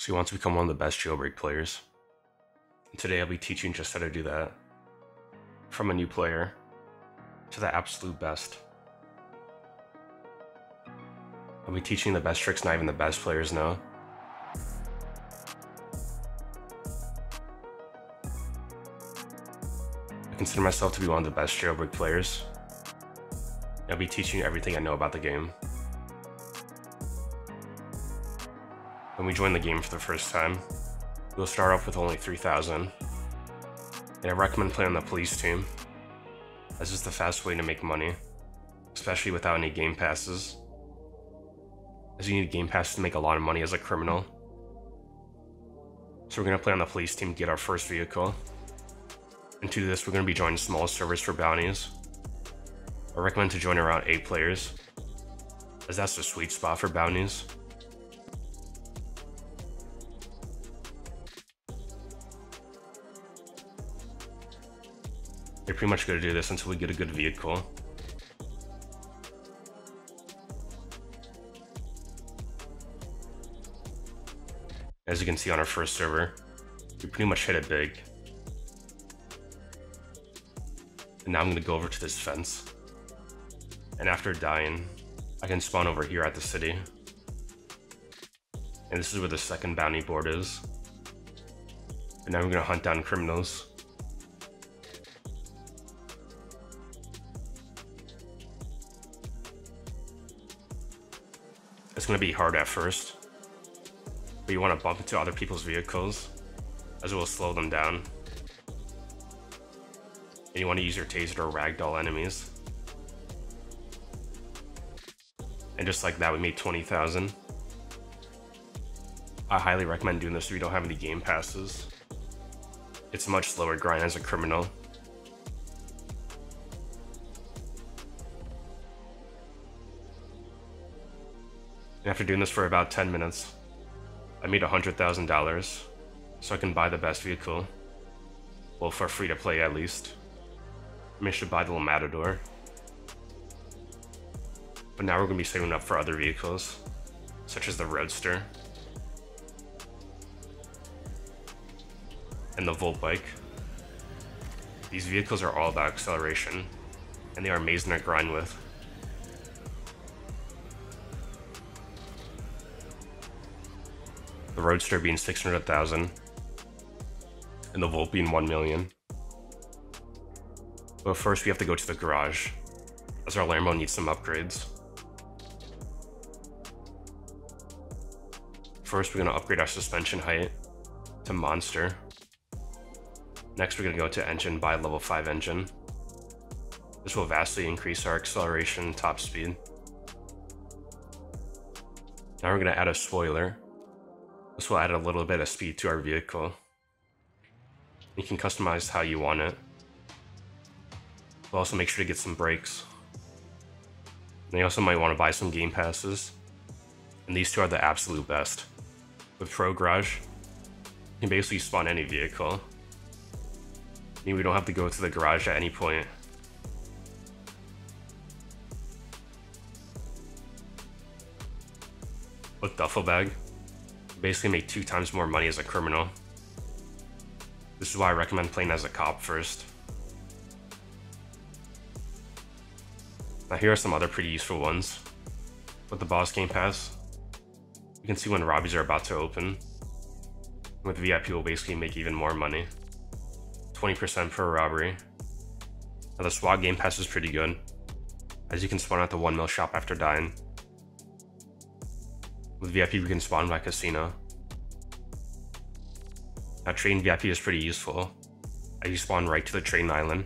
So you want to become one of the best jailbreak players. And today I'll be teaching just how to do that. From a new player to the absolute best. I'll be teaching the best tricks not even the best players know. I consider myself to be one of the best jailbreak players. I'll be teaching you everything I know about the game. When we join the game for the first time, we'll start off with only 3,000. And I recommend playing on the police team, as it's the fast way to make money, especially without any game passes, as you need game passes to make a lot of money as a criminal. So we're going to play on the police team to get our first vehicle. And to this, we're going to be joining small servers for bounties. I recommend to join around 8 players, as that's the sweet spot for bounties. You're pretty much going to do this until we get a good vehicle. As you can see on our first server, we pretty much hit it big. And now I'm going to go over to this fence. And after dying, I can spawn over here at the city. And this is where the second bounty board is. And now we're going to hunt down criminals. It's going to be hard at first, but you want to bump into other people's vehicles, as it will slow them down. And you want to use your taser to ragdoll enemies. And just like that, we made 20,000. I highly recommend doing this if you don't have any game passes. It's a much slower grind as a criminal. And after doing this for about 10 minutes, I made $100,000, so I can buy the best vehicle. Well, for free to play at least. I managed to buy the little Matador. But now we're going to be saving up for other vehicles, such as the Roadster. And the Volt Bike. These vehicles are all about acceleration, and they are amazing to grind with. The Roadster being 600,000, and the Volt being 1 million. But first we have to go to the garage, as our Lambo needs some upgrades. First we're going to upgrade our suspension height to Monster. Next we're going to go to engine, buy a level 5 engine. This will vastly increase our acceleration and top speed. Now we're going to add a spoiler. This will add a little bit of speed to our vehicle. You can customize how you want it. But also make sure to get some brakes. And you also might want to buy some game passes. And these two are the absolute best. With Pro Garage, you can basically spawn any vehicle. And we don't have to go to the garage at any point. With Duffel Bag, basically make 2 times more money as a criminal. This is why I recommend playing as a cop first. Now here are some other pretty useful ones. With the Boss Game Pass, you can see when robbies are about to open. With VIP we'll basically make even more money. 20% per robbery. Now the SWAT Game Pass is pretty good, as you can spawn at the 1 mil shop after dying. With VIP we can spawn by casino. Now train VIP is pretty useful, as you spawn right to the train island.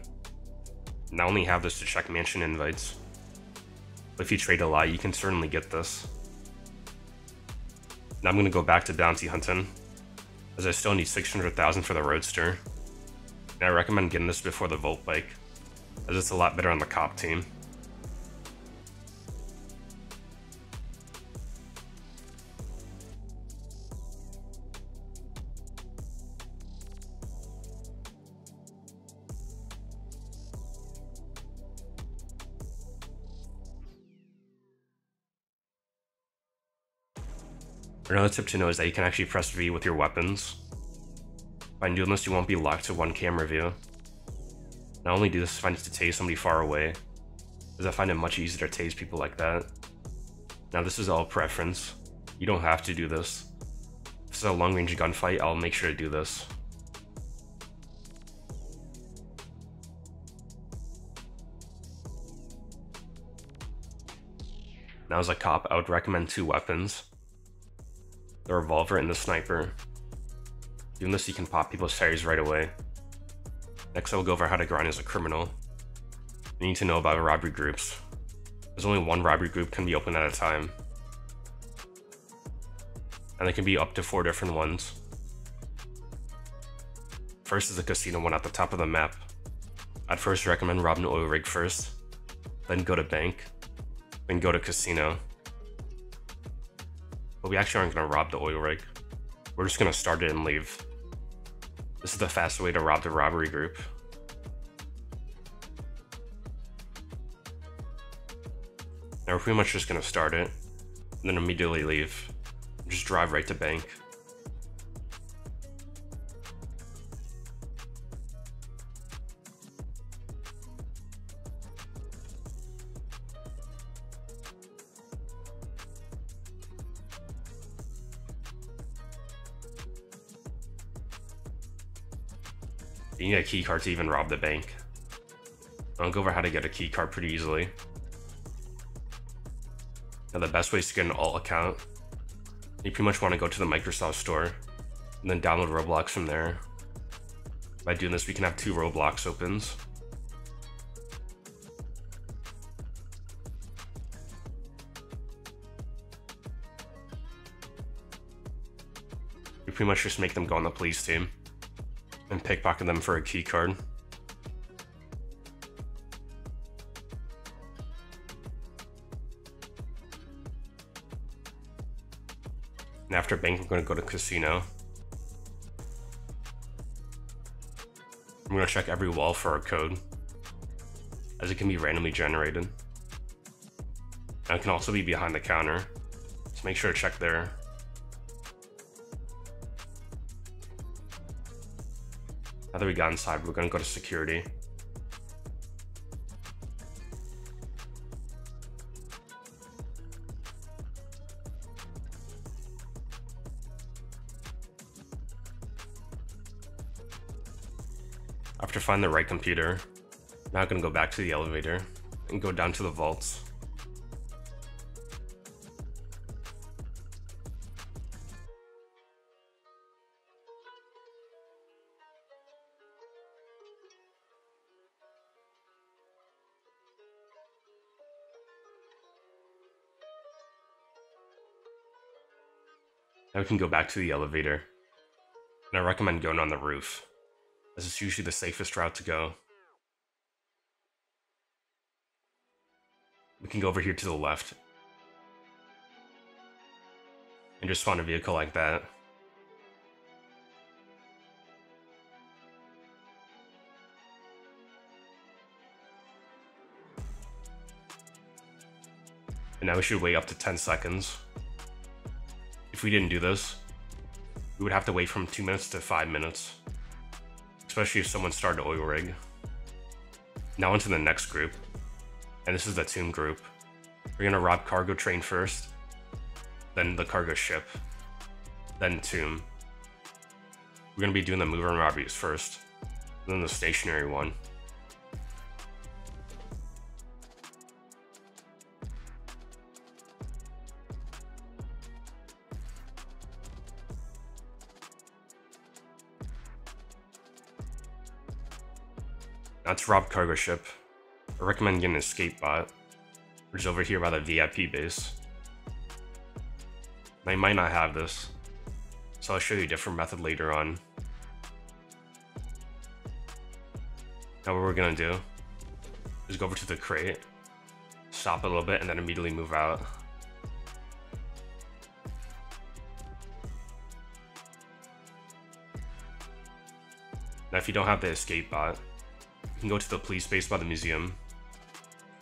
And I only have this to check mansion invites, but if you trade a lot you can certainly get this. Now I'm going to go back to bounty hunting, as I still need 600,000 for the Roadster. And I recommend getting this before the Volt Bike, as it's a lot better on the cop team. Another tip to know is that you can actually press V with your weapons. By doing this, you won't be locked to one camera view. And I only do this if I need to tase somebody far away, as I find it much easier to tase people like that. Now this is all preference. You don't have to do this. If it's a long range gunfight, I'll make sure to do this. Now as a cop, I would recommend 2 weapons. The revolver and the sniper. Doing this, you can pop people's tires right away. Next, I will go over how to grind as a criminal. You need to know about robbery groups. There's only one robbery group can be opened at a time. And there can be up to 4 different ones. First is the casino one at the top of the map. I'd first recommend robbing an oil rig first, then go to bank, then go to casino. But we actually aren't going to rob the oil rig. We're just going to start it and leave. This is the fastest way to rob the robbery group. Now we're pretty much just going to start it, and then immediately leave. Just drive right to bank. You need a key card to even rob the bank. I'll go over how to get a key card pretty easily. Now the best way is to get an alt account. You pretty much want to go to the Microsoft Store and then download Roblox from there. By doing this, we can have 2 Roblox opens. We pretty much just make them go on the police team and pickpocket them for a key card. And after bank, we're going to go to casino. I'm going to check every wall for our code, as it can be randomly generated. And it can also be behind the counter, so make sure to check there. Now that we got inside, we're going to go to security. After finding the right computer, I'm now going to go back to the elevator and go down to the vaults. Now we can go back to the elevator, and I recommend going on the roof, as it's usually the safest route to go. We can go over here to the left, and just spawn a vehicle like that. And now we should wait up to 10 seconds. If we didn't do this, we would have to wait from 2 minutes to 5 minutes. Especially if someone started an oil rig. Now into the next group, and this is the tomb group. We're gonna rob cargo train first, then the cargo ship, then tomb. We're gonna be doing the mover and robberies first, then the stationary one. Now to rob cargo ship, I recommend getting an escape bot, which is over here by the VIP base. Now you might not have this, so I'll show you a different method later on. Now what we're gonna do is go over to the crate, stop a little bit, and then immediately move out. Now if you don't have the escape bot, you can go to the police base by the museum.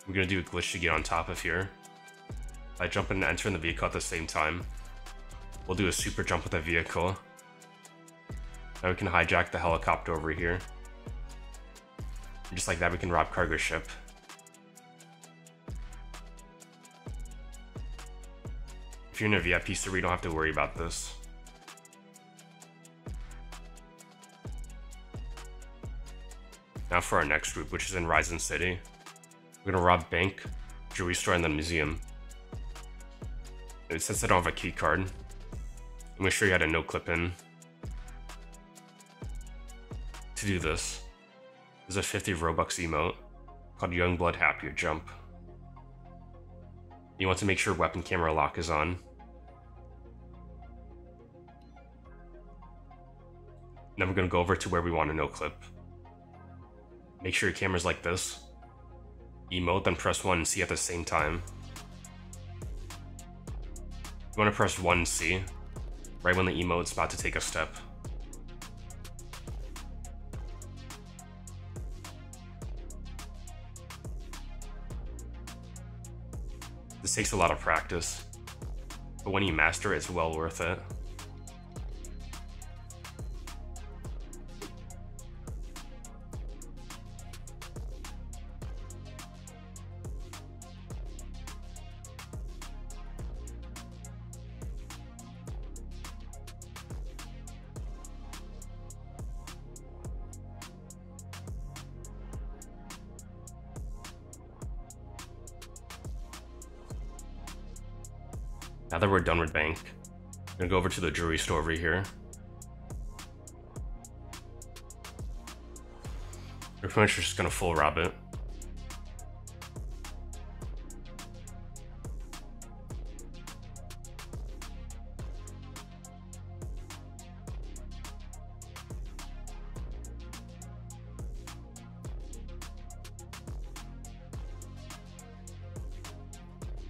We're gonna do a glitch to get on top of here by jumping and entering the vehicle at the same time. We'll do a super jump with a vehicle. Now we can hijack the helicopter over here. And just like that, we can rob cargo ship. If you're in a VIP server, you don't have to worry about this. Now for our next group, which is in Ryzen City. We're gonna rob bank, jewelry store, and the museum. And since I don't have a key card, I'm gonna show you how to no clip in. To do this, there's a 50 Robux emote called Youngblood Happier Jump. You want to make sure weapon camera lock is on. Then we're gonna go over to where we want to no clip. Make sure your camera's like this. Emote, then press 1 and C at the same time. You want to press 1 and C right when the emote's about to take a step. This takes a lot of practice, but when you master it, it's well worth it. Now that we're done with bank, I'm gonna go over to the jewelry store over here. We're pretty much just gonna full rob it.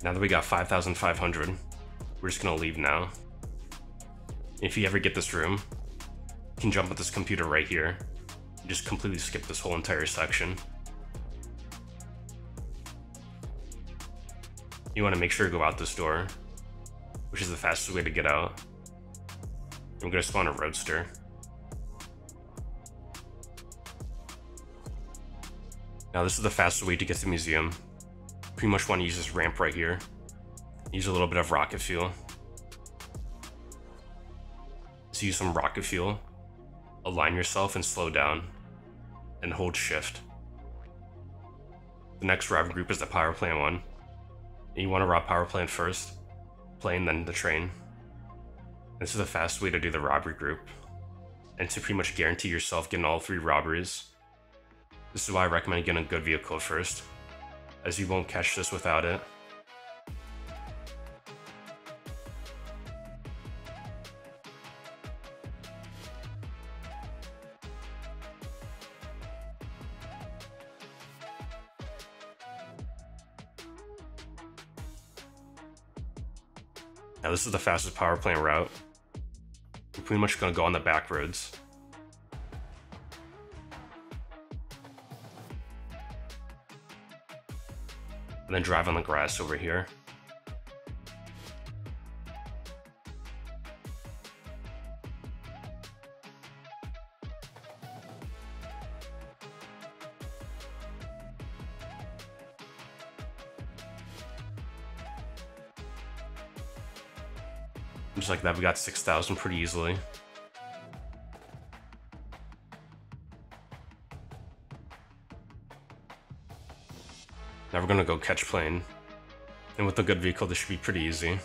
Now that we got 5,500, we're just gonna leave now. If you ever get this room, you can jump at this computer right here and just completely skip this whole entire section. You want to make sure to go out this door, which is the fastest way to get out. I'm gonna spawn a roadster. Now this is the fastest way to get to the museum. Pretty much want to use this ramp right here. Use a little bit of rocket fuel. So use some rocket fuel, align yourself and slow down, and hold shift. The next rob group is the power plant one. And you want to rob power plant first, plane, then the train. This is the fastest way to do the robbery group. And to pretty much guarantee yourself getting all 3 robberies. This is why I recommend getting a good vehicle first, as you won't catch this without it. Now this is the fastest power plant route. We're pretty much gonna go on the back roads. And then drive on the grass over here. Just like that, we got 6,000 pretty easily. Now we're gonna go catch plane. And with a good vehicle, this should be pretty easy.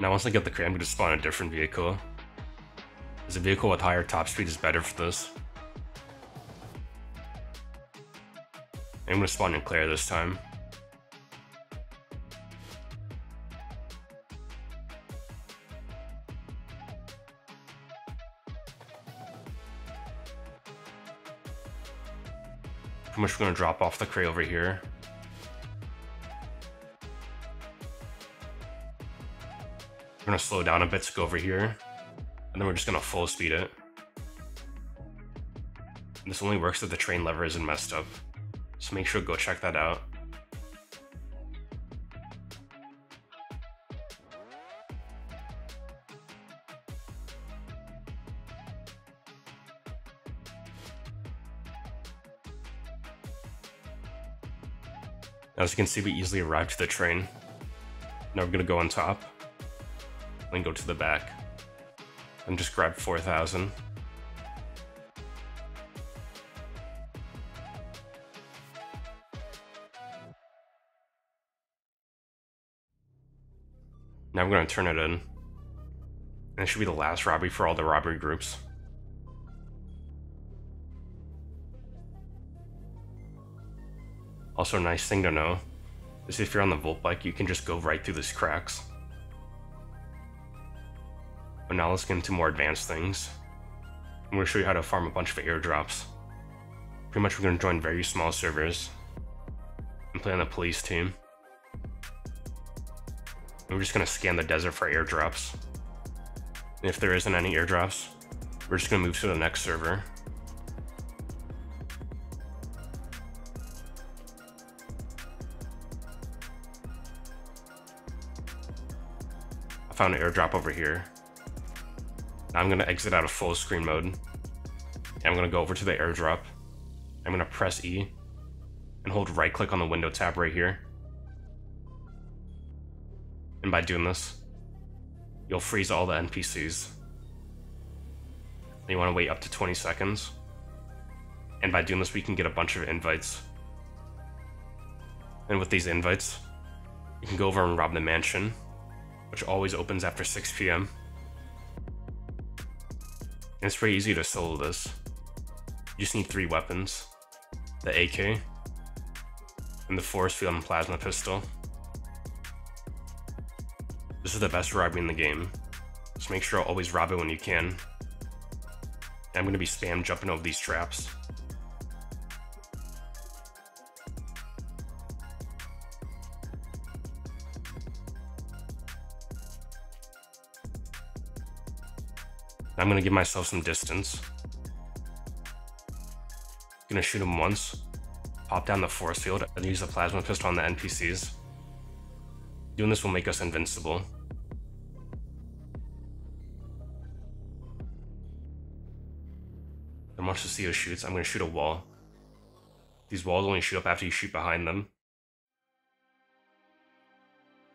Now once I get the crate, I'm going to spawn a different vehicle. As a vehicle with higher top speed is better for this. I'm going to spawn in Claire this time. Pretty much we're going to drop off the crate over here. We're gonna slow down a bit to go over here, and then we're just gonna full speed it. And this only works if the train lever isn't messed up, so make sure to go check that out. As you can see, we easily arrived to the train. Now we're gonna go on top, then go to the back, and just grab 4,000. Now we're gonna turn it in, and it should be the last robbery for all the robbery groups. Also, a nice thing to know is if you're on the Volt bike, you can just go right through these cracks. But now let's get into more advanced things. I'm going to show you how to farm a bunch of airdrops. Pretty much we're going to join very small servers and play on the police team. And we're just going to scan the desert for airdrops. And if there isn't any airdrops, we're just going to move to the next server. I found an airdrop over here. Now I'm gonna exit out of full screen mode. And I'm gonna go over to the airdrop. I'm gonna press E and hold right click on the window tab right here. And by doing this, you'll freeze all the NPCs. And you wanna wait up to 20 seconds. And by doing this, we can get a bunch of invites. And with these invites, you can go over and rob the mansion, which always opens after 6 p.m. And it's pretty easy to solo this. You just need 3 weapons: the AK, and the force field and plasma pistol. This is the best robbery in the game, so make sure to always rob it when you can. And I'm going to be spam jumping over these traps. I'm gonna give myself some distance. Gonna shoot him once, pop down the force field, and use the plasma pistol on the NPCs. Doing this will make us invincible. Then once the CO shoots, I'm gonna shoot a wall. These walls only shoot up after you shoot behind them.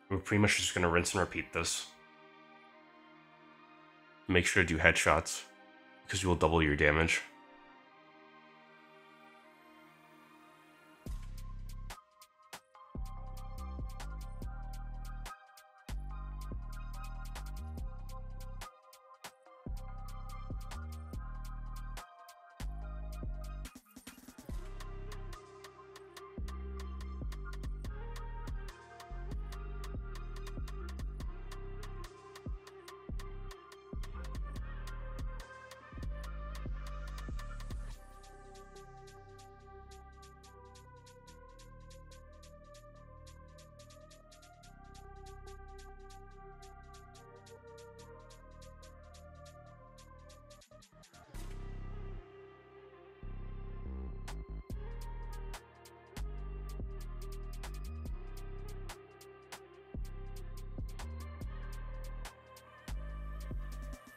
We're pretty much just gonna rinse and repeat this. Make sure to do headshots, because you will double your damage.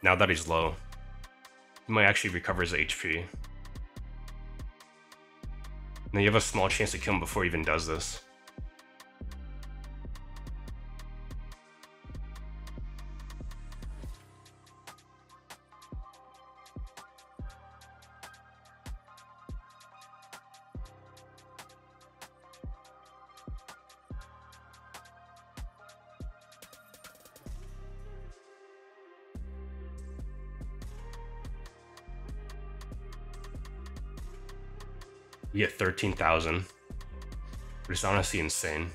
Now that he's low, he might actually recover his HP. Now you have a small chance to kill him before he even does this. We get 13,000, which is honestly insane. And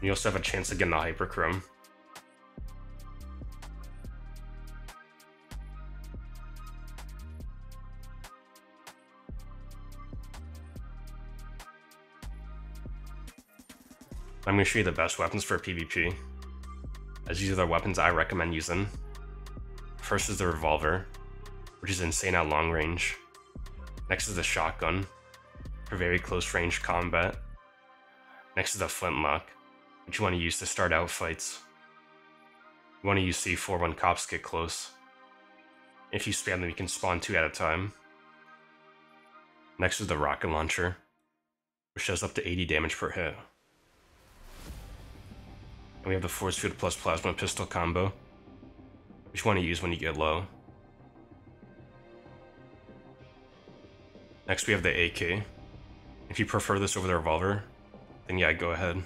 you also have a chance to get in the hyperchrome. I'm going to show you the best weapons for PvP. as these are the weapons I recommend using. First is the revolver, which is insane at long range. Next is the shotgun, for very close range combat. Next is the flintlock, which you want to use to start out fights. You want to use C4 when cops get close. If you spam them, you can spawn 2 at a time. Next is the rocket launcher, which does up to 80 damage per hit. And we have the force field plus plasma pistol combo, which you want to use when you get low. Next we have the AK. If you prefer this over the revolver, then yeah, go ahead.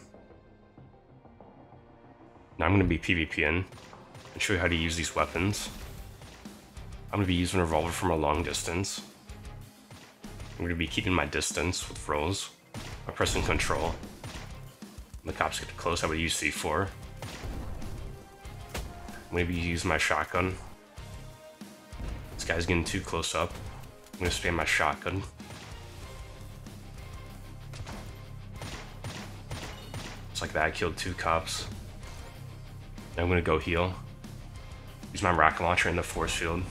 Now I'm going to be PvPing and show you how to use these weapons. I'm going to be using a revolver from a long distance. I'm going to be keeping my distance with rolls by pressing control. When the cops get close, I would use C4. Maybe use my shotgun. This guy's getting too close up. I'm going to spam my shotgun. Just like that, I killed 2 cops. Now I'm going to go heal. Use my rocket launcher in the force field.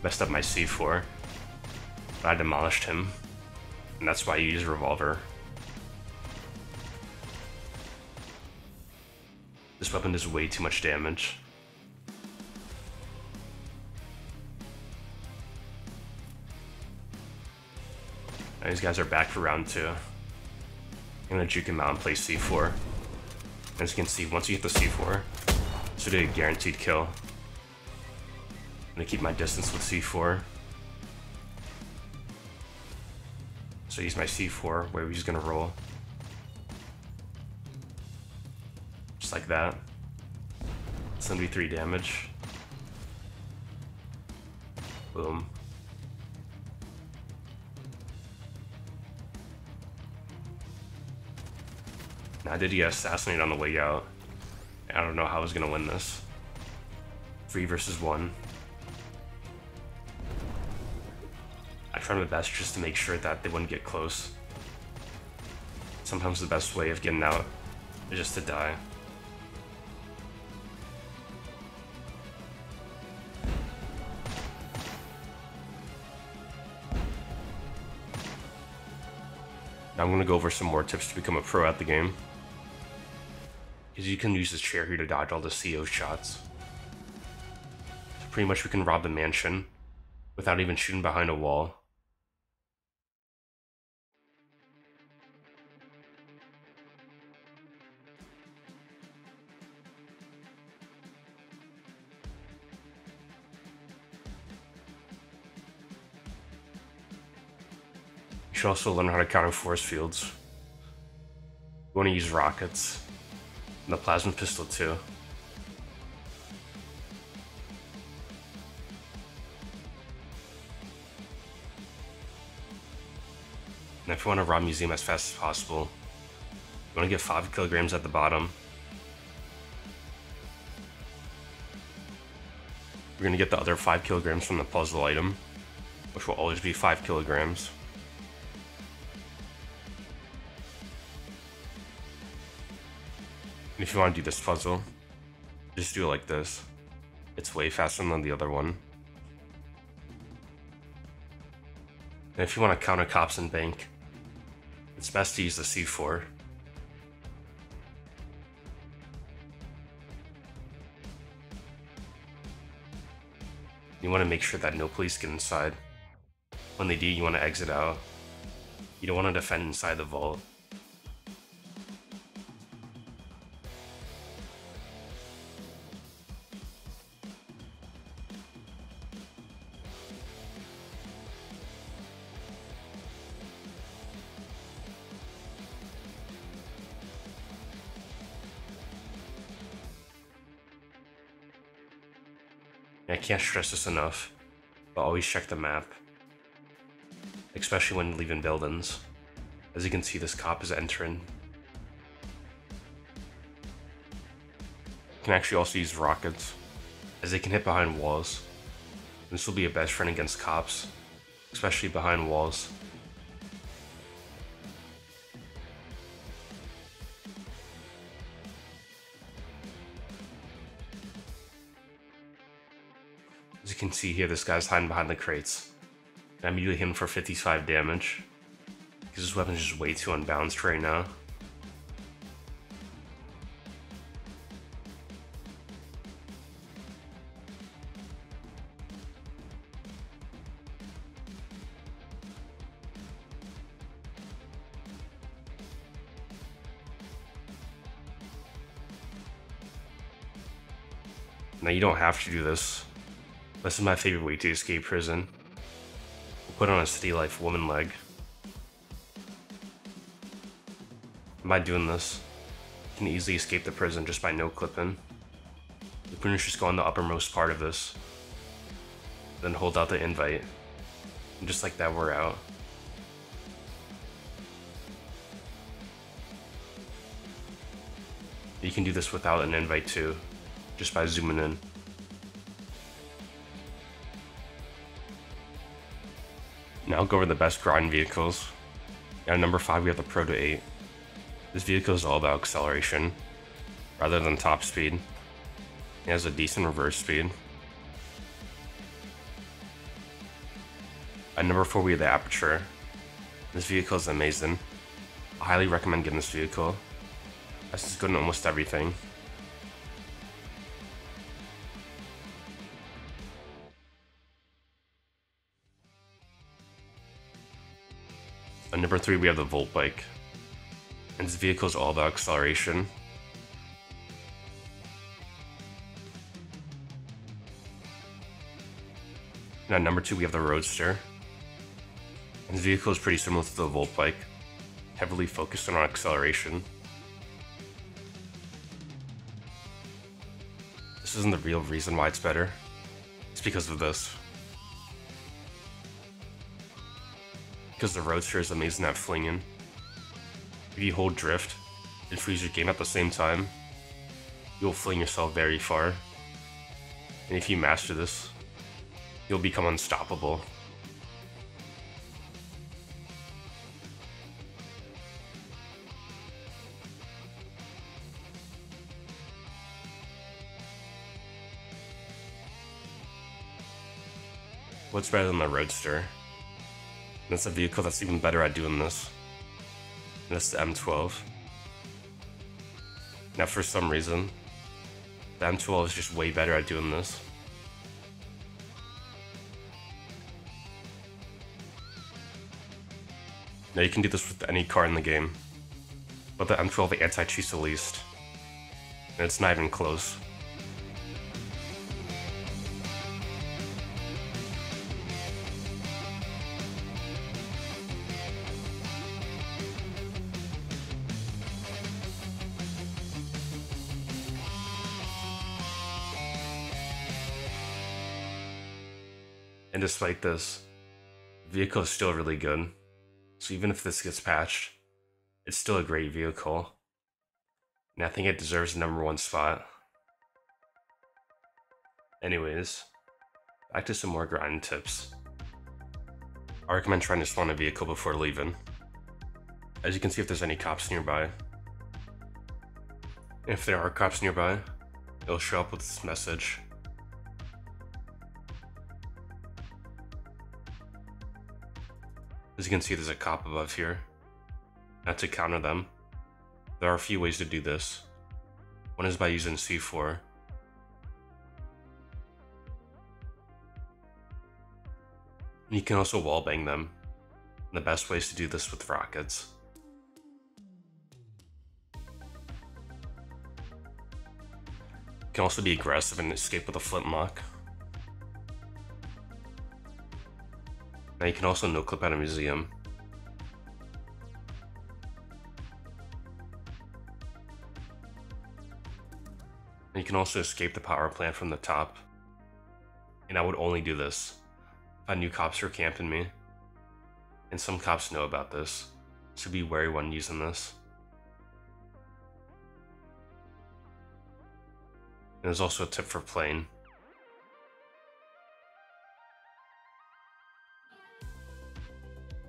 Messed up my C4. But I demolished him. And that's why I use a revolver. This weapon does way too much damage. Now these guys are back for round 2. I'm gonna juke him out and play C4. As you can see, once you hit the C4, this will be a guaranteed kill. I'm gonna keep my distance with C4. So use my C4 where he's gonna roll. Just like that. 73 damage. Boom. Now, I did get assassinated on the way out. I don't know how I was gonna win this. 3 versus 1. I tried my best just to make sure that they wouldn't get close. Sometimes the best way of getting out is just to die. Now I'm going to go over some more tips to become a pro at the game. Because you can use this chair here to dodge all the CO shots. So pretty much we can rob the mansion without even shooting behind a wall. You should also learn how to counter force fields. You want to use rockets. And the plasma pistol too. And if you want to rob museum as fast as possible, you want to get 5 kilograms at the bottom. We're going to get the other 5 kilograms from the puzzle item, which will always be 5 kilograms. And if you want to do this puzzle, just do it like this. It's way faster than the other one. And if you want to counter cops and bank, it's best to use the C4. You want to make sure that no police get inside. When they do, you want to exit out. You don't want to defend inside the vault. I can't stress this enough, but always check the map. Especially when leaving buildings. As you can see, this cop is entering. You can actually also use rockets, as they can hit behind walls. This will be a best friend against cops, especially behind walls. As you can see here, this guy's hiding behind the crates. And I immediately hit him for 55 damage. Because this weapon's just way too unbalanced right now. Now you don't have to do this. This is my favorite way to escape prison. We'll put on a Stay Life woman leg. And by doing this, you can easily escape the prison just by no clipping. You pretty much just go on the uppermost part of this, then hold out the invite, and just like that we're out. You can do this without an invite too, just by zooming in. Now I'll go over the best grind vehicles. At number 5 we have the Proto 8. This vehicle is all about acceleration, rather than top speed. It has a decent reverse speed. At number 4 we have the Aperture. This vehicle is amazing. I highly recommend getting this vehicle, as it's good in almost everything. At number 3 we have the Volt Bike, and this vehicle is all about acceleration. And at number 2 we have the Roadster, and this vehicle is pretty similar to the Volt Bike, heavily focused on acceleration. This isn't the real reason why it's better, it's because of this. Because the Roadster is amazing at flinging. If you hold drift and freeze your game at the same time, you'll fling yourself very far. And if you master this, you'll become unstoppable. What's better than the Roadster? And it's a vehicle that's even better at doing this. And it's the M12. Now for some reason, the M12 is just way better at doing this. Now you can do this with any car in the game, but the M12 anti-cheats the least. And it's not even close. And despite this, the vehicle is still really good. So even if this gets patched, it's still a great vehicle. And I think it deserves the number 1 spot. Anyways, back to some more grind tips. I recommend trying to spawn a vehicle before leaving, as you can see if there's any cops nearby. And if there are cops nearby, it'll show up with this message. As you can see, there's a cop above here. Now to counter them, there are a few ways to do this. One is by using C4. You can also wallbang them. And the best way is to do this with rockets. You can also be aggressive and escape with a flintlock. Now you can also no-clip at a museum. And you can also escape the power plant from the top. And I would only do this if I knew cops were camping me. And some cops know about this, so be wary when using this. And there's also a tip for plane.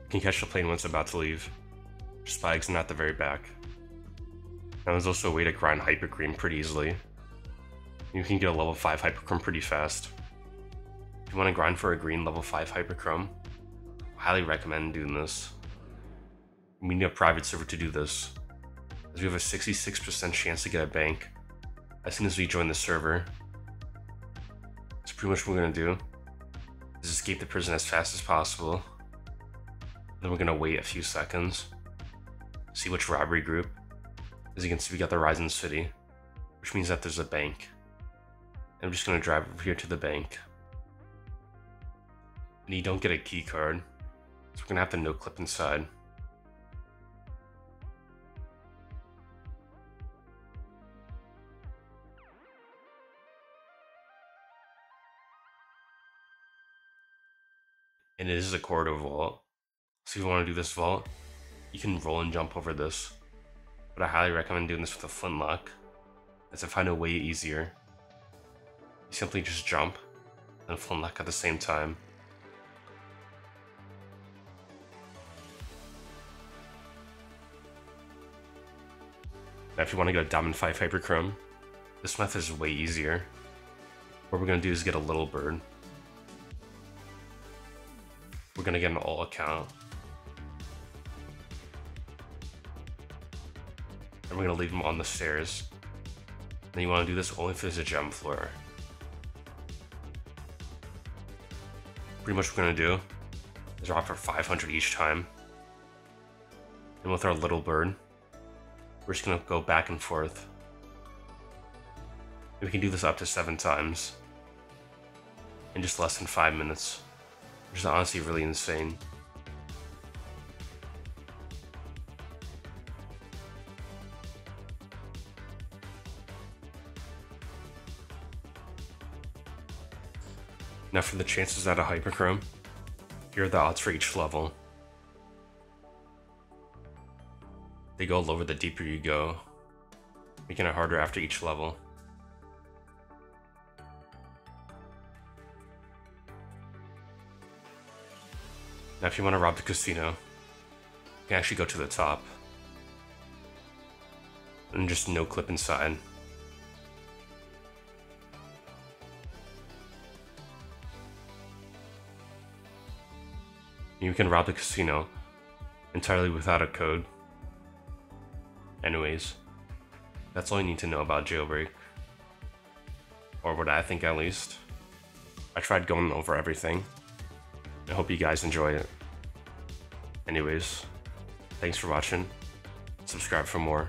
You can catch the plane when it's about to leave, just by exiting at the very back. Now there's also a way to grind Hypercream pretty easily. You can get a level 5 Hypercream pretty fast. If you want to grind for a green level 5 Hyperchrome, I highly recommend doing this. We need a private server to do this, as we have a 66% chance to get a bank as soon as we join the server. So pretty much what we're going to do is escape the prison as fast as possible. Then we're going to wait a few seconds, see which robbery group. As you can see, we got the Ryzen City, which means that there's a bank. And I'm just going to drive over here to the bank. And you don't get a key card, so we're going to have to no clip inside. And it is a corridor vault, so if you want to do this vault, you can roll and jump over this. But I highly recommend doing this with a flintlock, as I find it way easier. You simply just jump and flintlock at the same time. Now if you want to get a Diamond 5 Hyperchrome, this method is way easier. What we're going to do is get a little bird. We're going to get an all account. And we're going to leave them on the stairs. Then you want to do this only if there's a gem floor. Pretty much what we're going to do is drop for 500 each time. And with our little bird, we're just going to go back and forth. And we can do this up to 7 times in just less than 5 minutes, which is honestly really insane. Now for the chances at a Hyperchrome, here are the odds for each level. They go lower the deeper you go, making it harder after each level. Now if you want to rob the casino, you can actually go to the top and just no clip inside. You can rob the casino entirely without a code. Anyways, that's all you need to know about Jailbreak. Or what I think, at least. I tried going over everything. I hope you guys enjoy it. Anyways, thanks for watching. Subscribe for more.